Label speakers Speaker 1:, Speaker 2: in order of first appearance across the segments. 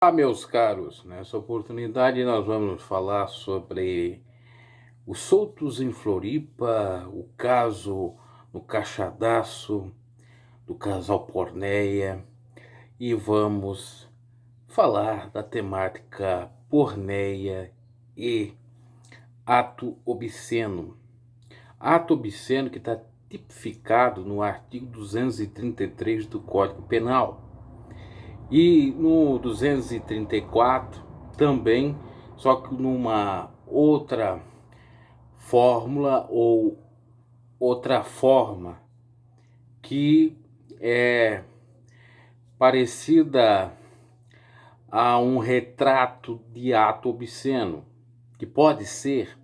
Speaker 1: Meus caros, nessa oportunidade nós vamos falar sobre os soltos em Floripa, o caso no Caixadaço do casal Porneia e vamos falar da temática porneia e ato obsceno. Ato obsceno que está tipificado no artigo 233 do Código Penal. E no 234 também, só que numa outra fórmula ou outra forma que é parecida a um retrato de ato obsceno, que pode ser,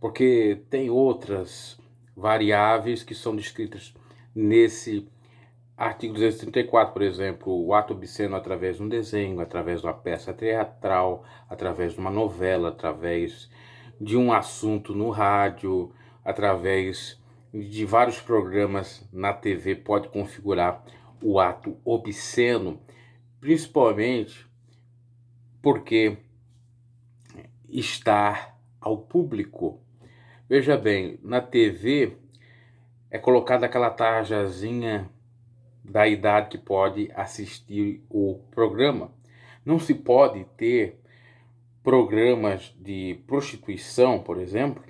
Speaker 1: porque tem outras variáveis que são descritas nesse artigo 234, por exemplo, o ato obsceno através de um desenho, através de uma peça teatral, através de uma novela, através de um assunto no rádio, através de vários programas na TV, pode configurar o ato obsceno, principalmente porque está ao público. Veja bem, na TV é colocada aquela tarjazinha da idade que pode assistir o programa. Não se pode ter programas de prostituição, por exemplo,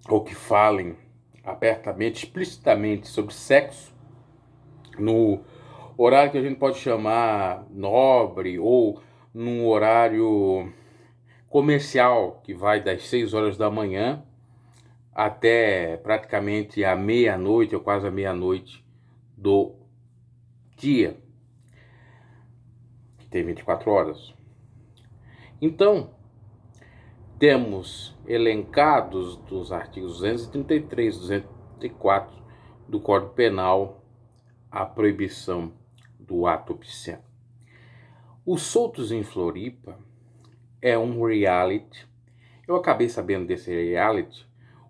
Speaker 1: ou que falem abertamente, explicitamente sobre sexo, no horário que a gente pode chamar nobre ou num horário comercial, que vai das 6 horas da manhã até praticamente a meia-noite ou quase a meia-noite do dia, que tem 24 horas. Então, temos elencados dos artigos 233 e 234 do Código Penal a proibição do ato obsceno. Os Soltos em Floripa é um reality. Eu acabei sabendo desse reality,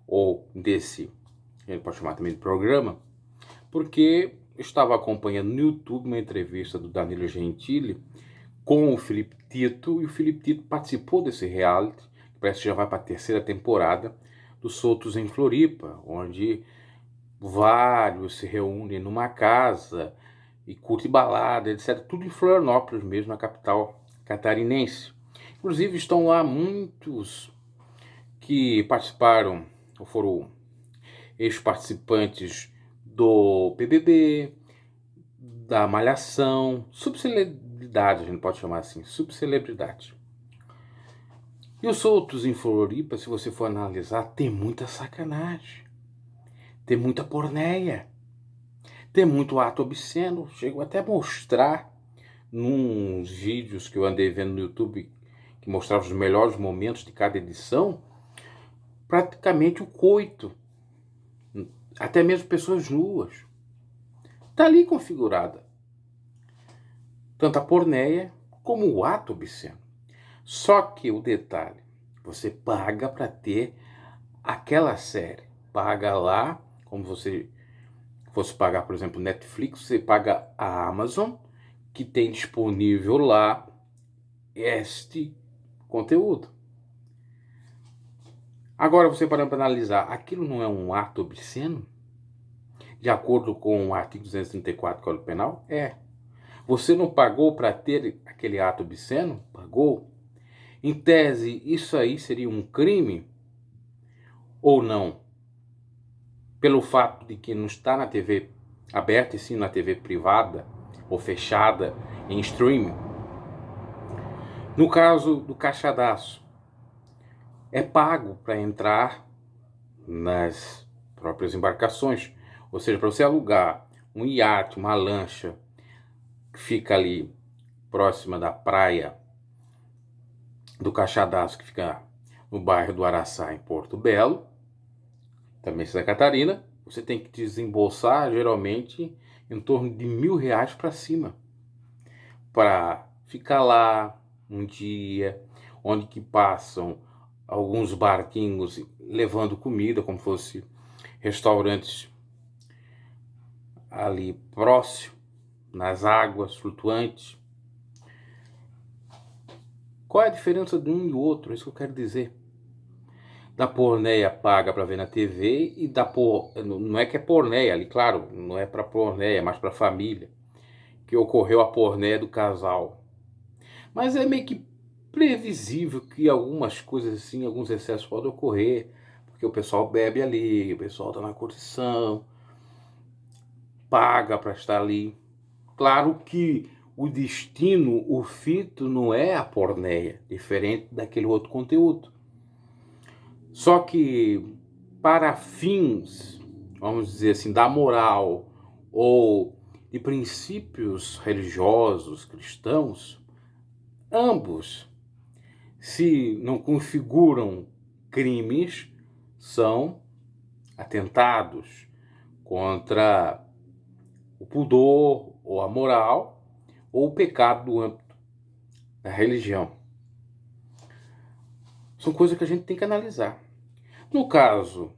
Speaker 1: ou desse, a gente pode chamar também de programa, porque eu estava acompanhando no YouTube uma entrevista do Danilo Gentili com o Felipe Tito, e o Felipe Tito participou desse reality, que parece que já vai para a terceira temporada, dos Soltos em Floripa, onde vários se reúnem numa casa e curtem balada, etc. Tudo em Florianópolis mesmo, na capital catarinense. Inclusive estão lá muitos que participaram, ou foram ex-participantes do BBB, da Malhação, subcelebridade, a gente pode chamar assim, subcelebridade. E os Soltos em Floripa, se você for analisar, tem muita sacanagem, tem muita porneia, tem muito ato obsceno. Chego até a mostrar nos vídeos que eu andei vendo no YouTube, que mostrava os melhores momentos de cada edição, praticamente o coito, até mesmo pessoas nuas. Está ali configurada tanto a porneia como o ato obsceno. Só que o detalhe, você paga para ter aquela série. Paga lá, como você fosse pagar, por exemplo, Netflix, você paga a Amazon, que tem disponível lá este conteúdo. Agora, você parando para analisar, aquilo não é um ato obsceno? De acordo com o artigo 234 do Código Penal? É. Você não pagou para ter aquele ato obsceno? Pagou. Em tese, isso aí seria um crime ou não? Pelo fato de que não está na TV aberta e sim na TV privada ou fechada em streaming. No caso do Caixadaço, é pago para entrar nas próprias embarcações. Ou seja, para você alugar um iate, uma lancha, que fica ali próxima da praia do Caixadaço, que fica no bairro do Araçá, em Porto Belo, também Santa Catarina, você tem que desembolsar geralmente em torno de R$ 1.000 para cima, para ficar lá um dia, onde que passam alguns barquinhos levando comida, como fosse restaurantes ali próximo, nas águas flutuantes. Qual é a diferença de um e outro? É isso que eu quero dizer. Da porneia paga para ver na TV e da não é que é porneia ali, claro, não é para porneia, é mais para família, que ocorreu a porneia do casal. Mas é meio que previsível que algumas coisas assim, alguns excessos podem ocorrer, porque o pessoal bebe ali, o pessoal está na curtição, paga para estar ali. Claro que o destino, o fito não é a porneia, diferente daquele outro conteúdo. Só que para fins, vamos dizer assim, da moral ou de princípios religiosos cristãos, ambos, se não configuram crimes, são atentados contra o pudor ou a moral ou o pecado do âmbito da religião. São coisas que a gente tem que analisar. No caso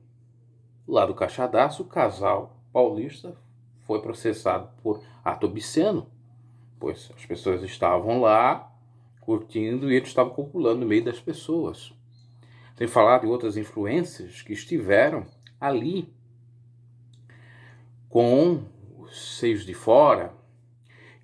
Speaker 1: lá do Caixadaço, o casal paulista foi processado por ato obsceno, pois as pessoas estavam lá curtindo e eles estavam copulando no meio das pessoas. Sem falar de outras influências que estiveram ali com os seios de fora.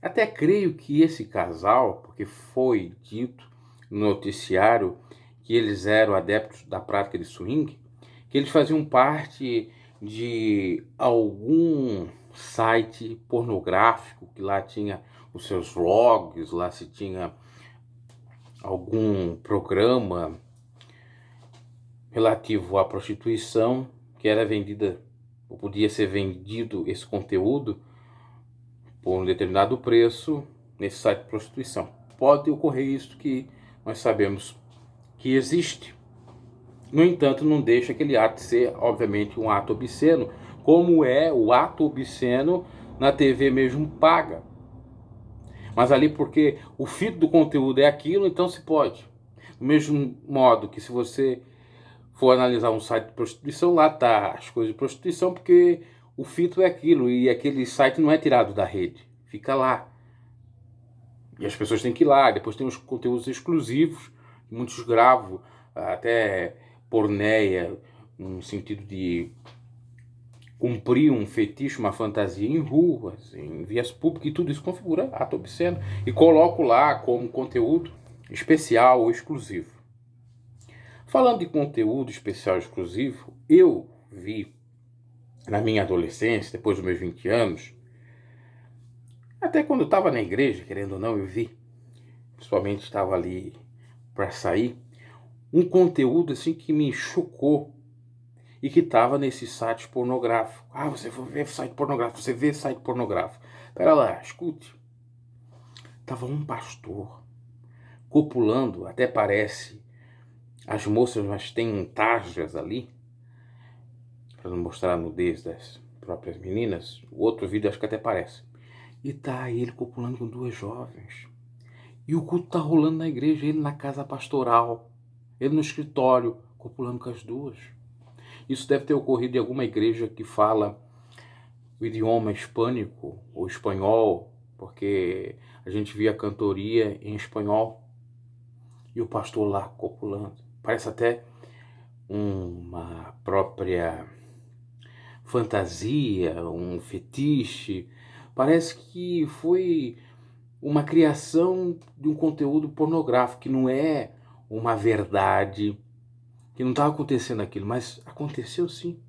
Speaker 1: Até creio que esse casal, porque foi dito no noticiário que eles eram adeptos da prática de swing, que eles faziam parte de algum site pornográfico, que lá tinha os seus vlogs, lá se tinha algum programa relativo à prostituição que era vendida, ou podia ser vendido esse conteúdo por um determinado preço nesse site de prostituição. Pode ocorrer isso que nós sabemos que existe. No entanto, não deixa aquele ato ser, obviamente, um ato obsceno, como é o ato obsceno na TV mesmo paga. Mas ali porque o fito do conteúdo é aquilo, então se pode. Do mesmo modo que se você for analisar um site de prostituição, lá tá as coisas de prostituição, porque o fito é aquilo, e aquele site não é tirado da rede, fica lá. E as pessoas têm que ir lá, depois tem os conteúdos exclusivos, muitos gravam, até porneia, no sentido de cumprir um fetiche, uma fantasia em ruas, em vias públicas, e tudo isso configura ato obsceno. E coloco lá como conteúdo especial ou exclusivo. Falando de conteúdo especial exclusivo, eu vi na minha adolescência, depois dos meus 20 anos, até quando eu estava na igreja, querendo ou não, eu vi, principalmente estava ali para sair, um conteúdo assim que me chocou e que estava nesse site pornográfico. Ah, você vai ver site pornográfico, você vê site pornográfico. Pera lá, escute. Tava um pastor copulando, até parece, as moças, mas tem tarjas ali, para não mostrar a nudez das próprias meninas. O outro vídeo acho que até parece. E tá ele copulando com duas jovens. E o culto tá rolando na igreja, ele na casa pastoral, ele no escritório, copulando com as duas. Isso deve ter ocorrido em alguma igreja que fala o idioma hispânico ou espanhol, porque a gente via a cantoria em espanhol e o pastor lá copulando. Parece até uma própria fantasia, um fetiche. Parece que foi uma criação de um conteúdo pornográfico, que não é uma verdade, que não estava acontecendo aquilo, mas aconteceu sim.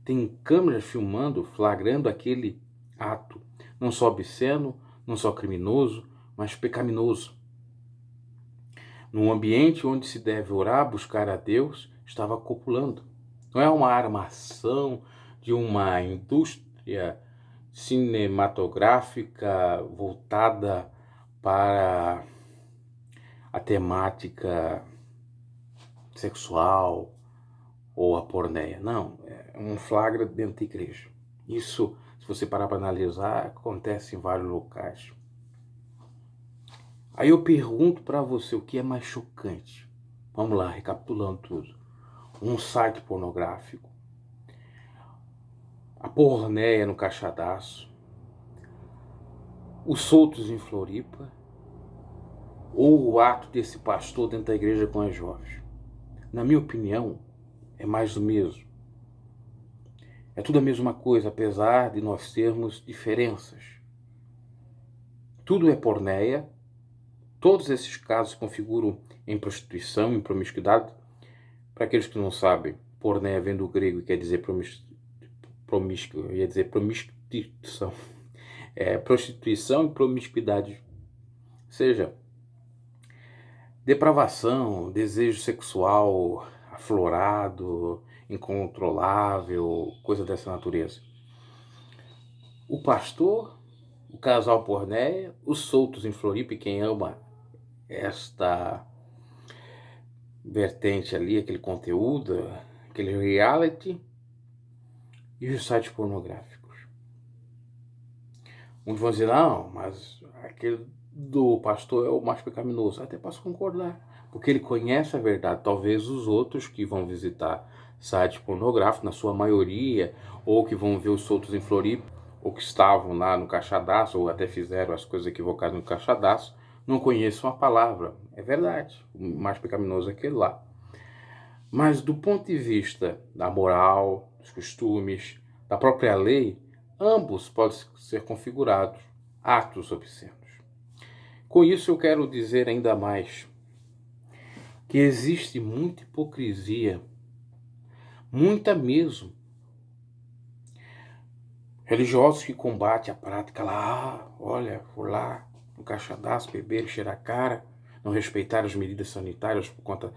Speaker 1: Tem câmeras filmando, flagrando aquele ato, não só obsceno, não só criminoso, mas pecaminoso. Num ambiente onde se deve orar, buscar a Deus, estava copulando. Não é uma armação de uma indústria cinematográfica voltada para a temática sexual ou a porneia. Não, é um flagra dentro da igreja. Isso, se você parar para analisar, acontece em vários locais. Aí eu pergunto para você o que é mais chocante. Vamos lá, recapitulando tudo. Um site pornográfico, a porneia no Caixadaço, os soltos em Floripa, ou o ato desse pastor dentro da igreja com as jovens. Na minha opinião, é mais do mesmo. É tudo a mesma coisa, apesar de nós termos diferenças. Tudo é porneia. Todos esses casos se configuram em prostituição, em promiscuidade. Para aqueles que não sabem, porneia vem do grego e quer dizer promíscuo, eu ia dizer promiscuição. Prostituição e promiscuidade. Ou seja, depravação, desejo sexual aflorado, incontrolável, coisa dessa natureza. O pastor, o casal pornéia, os soltos em Floripa, e quem ama esta vertente ali, aquele conteúdo, aquele reality, e os sites pornográficos. Muitos vão dizer, não, mas aquele do pastor é o mais pecaminoso. Até posso concordar, porque ele conhece a verdade. Talvez os outros que vão visitar sites pornográficos, na sua maioria, ou que vão ver os soltos em Floripa, ou que estavam lá no Caixadaço, ou até fizeram as coisas equivocadas no Caixadaço, não conheçam a palavra. É verdade, o mais pecaminoso é aquele lá. Mas do ponto de vista da moral, dos costumes, da própria lei, ambos podem ser configurados atos obscenos. Com isso eu quero dizer ainda mais que existe muita hipocrisia, muita mesmo. Religiosos que combatem a prática lá, olha, por lá, no caixadaço, beber, cheirar a cara, não respeitar as medidas sanitárias por conta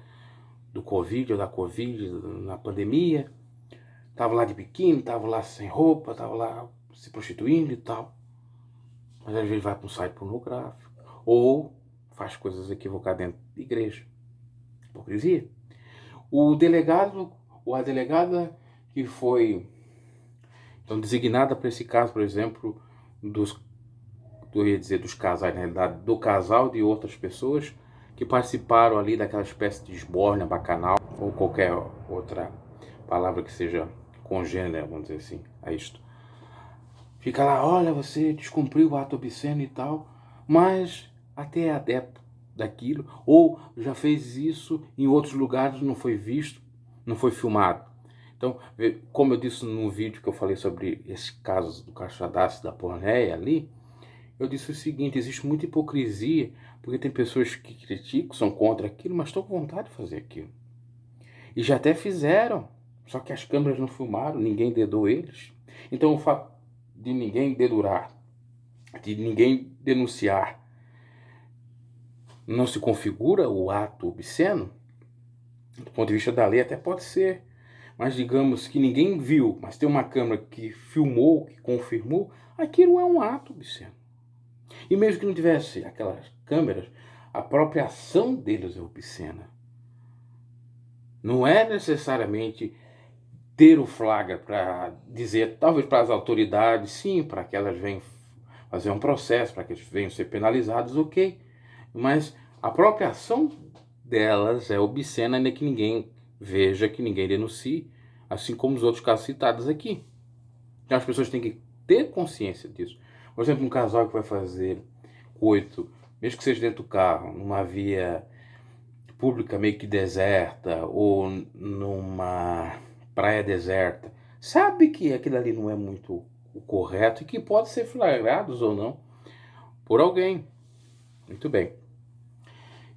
Speaker 1: do Covid ou da Covid, na pandemia. Tava lá de biquíni, tava lá sem roupa, tava lá se prostituindo e tal. Mas às vezes vai para um site pornográfico. Ou faz coisas equivocadas dentro da igreja. Hipocrisia. O delegado ou a delegada que foi então designada para esse caso, por exemplo, eu ia dizer dos casais, na realidade, do casal de outras pessoas que participaram ali daquela espécie de esbórnia, bacanal, ou qualquer outra palavra que seja congênera, vamos dizer assim, a isto. Fica lá, olha, você descumpriu o ato obsceno e tal, mas até é adepto daquilo, ou já fez isso em outros lugares, não foi visto, não foi filmado. Então, como eu disse no vídeo que eu falei sobre esse caso do Caixadaço da porneia ali, eu disse o seguinte, existe muita hipocrisia, porque tem pessoas que criticam, são contra aquilo, mas estão com vontade de fazer aquilo. E já até fizeram, só que as câmeras não filmaram, ninguém dedou eles. Então o fato de ninguém dedurar, de ninguém denunciar, não se configura o ato obsceno? Do ponto de vista da lei até pode ser, mas digamos que ninguém viu, mas tem uma câmera que filmou, que confirmou, aquilo é um ato obsceno. E mesmo que não tivesse aquelas câmeras, a própria ação deles é obscena. Não é necessariamente ter o flagra para dizer, talvez para as autoridades, sim, para que elas venham fazer um processo, para que eles venham ser penalizados, ok. Mas a própria ação delas é obscena, ainda que ninguém veja, que ninguém denuncie, assim como os outros casos citados aqui. Então as pessoas têm que ter consciência disso. Por exemplo, um casal que vai fazer coito, mesmo que seja dentro do carro, numa via pública meio que deserta, ou numa praia deserta, sabe que aquilo ali não é muito o correto e que pode ser flagrados ou não por alguém. Muito bem.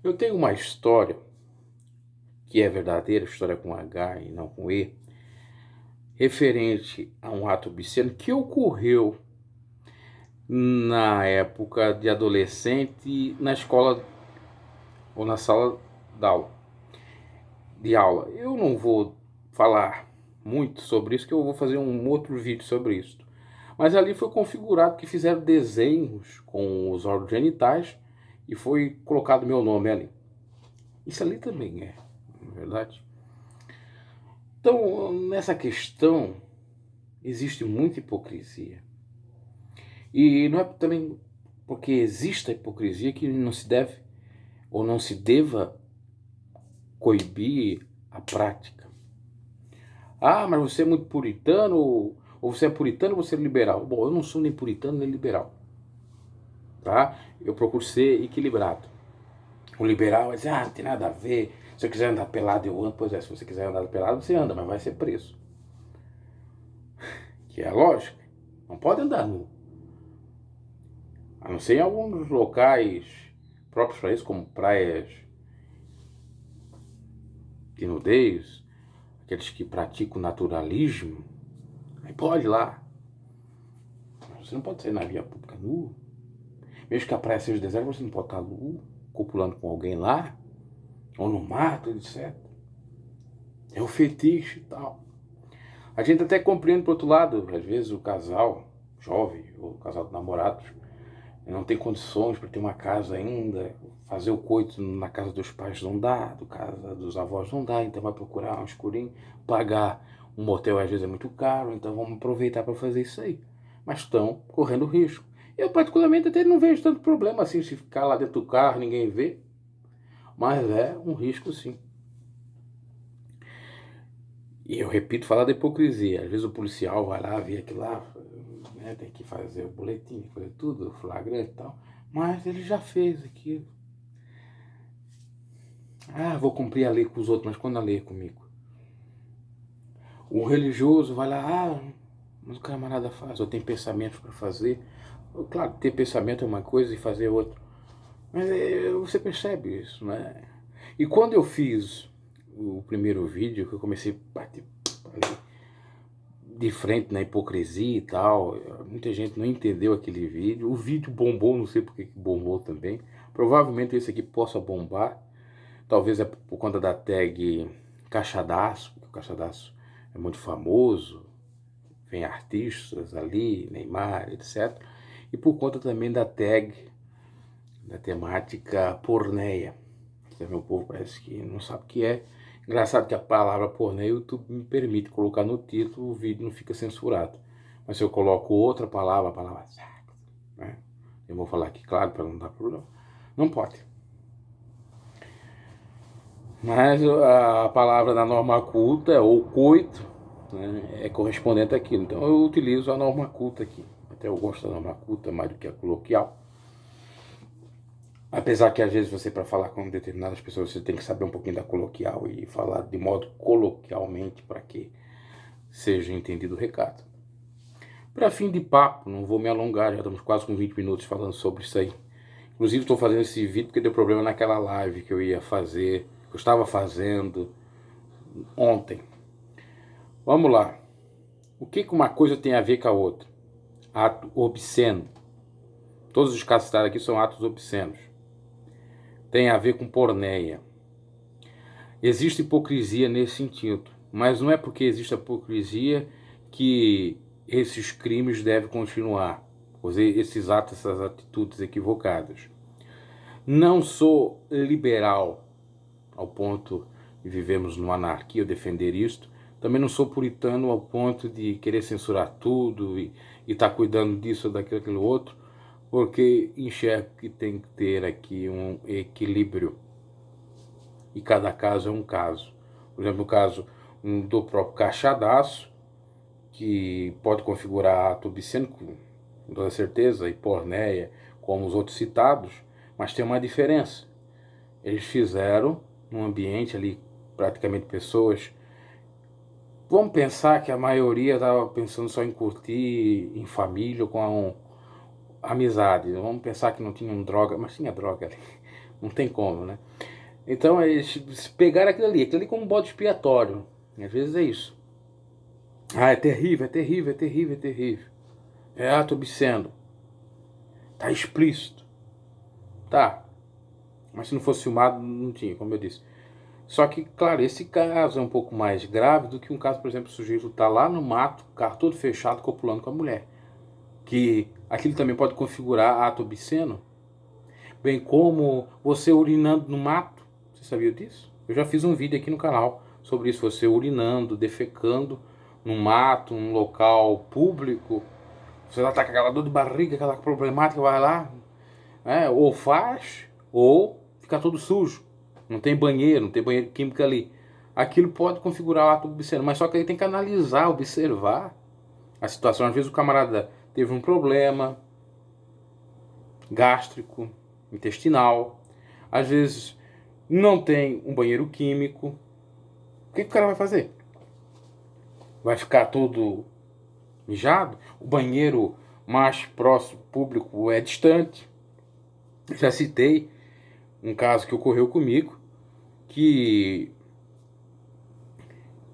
Speaker 1: Eu tenho uma história que é verdadeira, história com H e não com E, referente a um ato obsceno que ocorreu na época de adolescente na escola ou na sala de aula. Eu não vou falar muito sobre isso, que eu vou fazer um outro vídeo sobre isso. Mas ali foi configurado que fizeram desenhos com os órgãos genitais e foi colocado meu nome ali. Isso ali também é, na verdade. Então, nessa questão, existe muita hipocrisia. E não é também porque existe a hipocrisia que não se deve ou não se deva coibir a prática. Ah, mas você é muito puritano, ou você é puritano ou você é liberal? Bom, eu não sou nem puritano nem liberal. Tá? Eu procuro ser equilibrado. O liberal vai dizer, não tem nada a ver. Se eu quiser andar pelado, eu ando. Pois é, se você quiser andar pelado, você anda, mas vai ser preso. Que é a lógica. Não pode andar nu. A não ser em alguns locais próprios para isso, como praias de nudez, aqueles que praticam naturalismo. Aí pode ir lá. Mas você não pode sair na via pública nu. Mesmo que a praia seja deserta, você não pode estar nu, copulando com alguém lá, ou no mato, etc. É o fetiche e tal. A gente até compreende, por outro lado, às vezes o casal jovem, ou o casal de namorados, não tem condições para ter uma casa ainda, fazer o coito na casa dos pais não dá, na casa dos avós não dá, então vai procurar um escurinho, pagar um motel às vezes é muito caro, então vamos aproveitar para fazer isso aí. Mas estão correndo risco. Eu particularmente até não vejo tanto problema assim, se ficar lá dentro do carro, ninguém vê, mas é um risco sim. E eu repito, falar da hipocrisia. Às vezes o policial vai lá, vê aquilo lá, né, tem que fazer o boletim, fazer tudo, flagrante e tal. Mas ele já fez aquilo. Ah, vou cumprir a lei com os outros, mas quando a lei é comigo? O religioso vai lá, mas o camarada faz, ou tem pensamentos para fazer. Claro, ter pensamento é uma coisa e fazer outra. Mas você percebe isso, né? E quando eu fiz o primeiro vídeo, que eu comecei a bater de frente na hipocrisia e tal, muita gente não entendeu aquele vídeo. O vídeo bombou, não sei porque que bombou também. Provavelmente esse aqui possa bombar. Talvez é por conta da tag Caixadaço, porque o Caixadaço é muito famoso, vem artistas ali, Neymar, etc. E por conta também da tag, da temática porneia. Também o povo parece que não sabe o que é. Engraçado que a palavra porneia o YouTube me permite colocar no título, o vídeo não fica censurado. Mas se eu coloco outra palavra, a palavra sexo, né? Eu vou falar aqui, claro, para não dar problema. Não pode. Mas a palavra da norma culta, ou coito, né, é correspondente àquilo. Então eu utilizo a norma culta aqui. Até eu gosto da norma culta mais do que a coloquial. Apesar que às vezes você, para falar com determinadas pessoas, você tem que saber um pouquinho da coloquial e falar de modo coloquialmente para que seja entendido o recado. Para fim de papo, não vou me alongar, já estamos quase com 20 minutos falando sobre isso aí. Inclusive estou fazendo esse vídeo porque deu problema naquela live que eu ia fazer, que eu estava fazendo ontem. Vamos lá. O que uma coisa tem a ver com a outra? Ato obsceno. Todos os casos citados aqui são atos obscenos. Tem a ver com porneia. Existe hipocrisia nesse sentido, mas não é porque existe hipocrisia que esses crimes devem continuar, esses atos, essas atitudes equivocadas. Não sou liberal ao ponto de vivemos numa anarquia ou defender isto. Também não sou puritano ao ponto de querer censurar tudo e estar cuidando disso ou daquilo outro, porque enxergo que tem que ter aqui um equilíbrio. E cada caso é um caso. Por exemplo, no caso do próprio Caixadaço, que pode configurar ato obsceno, com toda certeza, e porneia, como os outros citados, mas tem uma diferença. Eles fizeram num ambiente ali, praticamente pessoas. Vamos pensar que a maioria estava pensando só em curtir em família ou com amizade. Vamos pensar que não tinham droga, mas tinha droga ali. Não tem como, né? Então eles pegaram aquilo ali como um bode expiatório. Às vezes é isso. Ah, é terrível, é terrível, é terrível, é terrível. É ato obsceno. Tá explícito. Tá. Mas se não fosse filmado, não tinha, como eu disse. Só que, claro, esse caso é um pouco mais grave do que um caso, por exemplo, o sujeito tá lá no mato, o carro todo fechado, copulando com a mulher. Que aquilo também pode configurar ato obsceno. Bem como você urinando no mato. Você sabia disso? Eu já fiz um vídeo aqui no canal sobre isso. Você urinando, defecando no mato, num local público. Você já está com aquela dor de barriga, aquela problemática, vai lá, né? Ou faz, ou fica todo sujo. Não tem banheiro químico ali. Aquilo pode configurar o ato obsceno, mas só que aí tem que analisar, observar a situação. Às vezes o camarada teve um problema gástrico, intestinal. Às vezes não tem um banheiro químico. O que o cara vai fazer? Vai ficar todo mijado? O banheiro mais próximo público é distante. Já citei um caso que ocorreu comigo que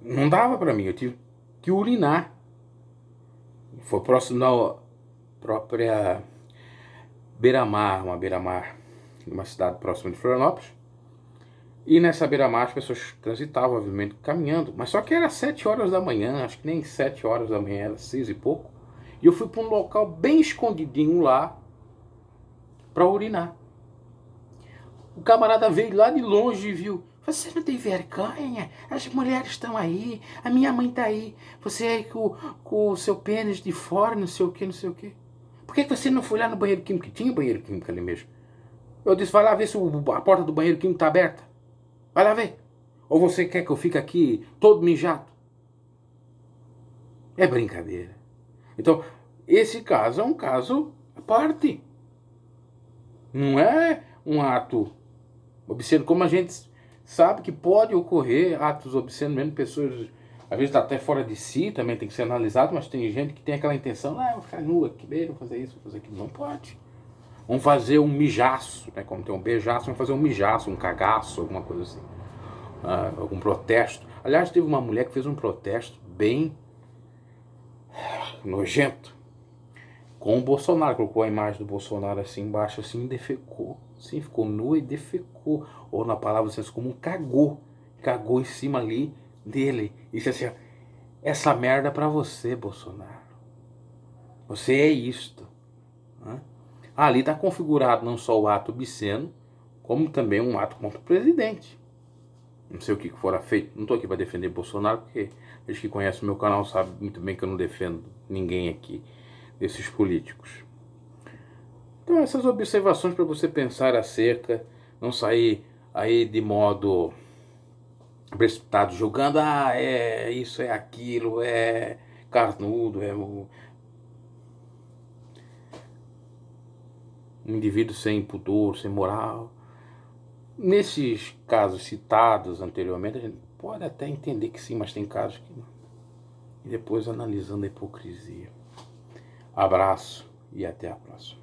Speaker 1: não dava para mim, eu tive que urinar. Foi próximo da própria beira-mar, uma cidade próxima de Florianópolis. E nessa beira-mar as pessoas transitavam, obviamente, caminhando. Mas só que era 7 horas da manhã, acho que nem 7 horas da manhã, era 6 e pouco. E eu fui para um local bem escondidinho lá para urinar. O camarada veio lá de longe e viu. Você não tem vergonha? As mulheres estão aí, a minha mãe está aí. Você aí com o seu pênis de fora, não sei o que, não sei o que. Por que você não foi lá no banheiro químico? Que tinha banheiro químico ali mesmo. Eu disse, vai lá ver se a porta do banheiro químico está aberta. Vai lá ver. Ou você quer que eu fique aqui todo mijado? É brincadeira. Então, esse caso é um caso à parte. Não é um ato obsceno, como a gente sabe que pode ocorrer atos obscenos, mesmo pessoas, às vezes até fora de si, também tem que ser analisado, mas tem gente que tem aquela intenção, vou ficar nua aqui, vou fazer isso, vou fazer aquilo. Não pode. Vamos fazer um mijaço, né? Como tem um beijaço, vamos fazer um mijaço, um cagaço, alguma coisa assim. Algum protesto. Aliás, teve uma mulher que fez um protesto bem nojento com o Bolsonaro, colocou a imagem do Bolsonaro assim embaixo, assim, e defecou. Sim, ficou nua e defecou. Ou na palavra senso comum, cagou. Cagou em cima ali dele. E disse assim, essa merda pra você, Bolsonaro. Você é isto. Ali está configurado não só o ato obsceno, como também um ato contra o presidente. Não sei o que fora feito. Não estou aqui para defender Bolsonaro, porque eles que conhecem o meu canal sabem muito bem que eu não defendo ninguém aqui desses políticos. Então essas observações para você pensar acerca, não sair aí de modo precipitado, julgando, é isso, é aquilo, é carnudo, é um indivíduo sem pudor, sem moral. Nesses casos citados anteriormente, a gente pode até entender que sim, mas tem casos que não. E depois analisando a hipocrisia. Abraço e até a próxima.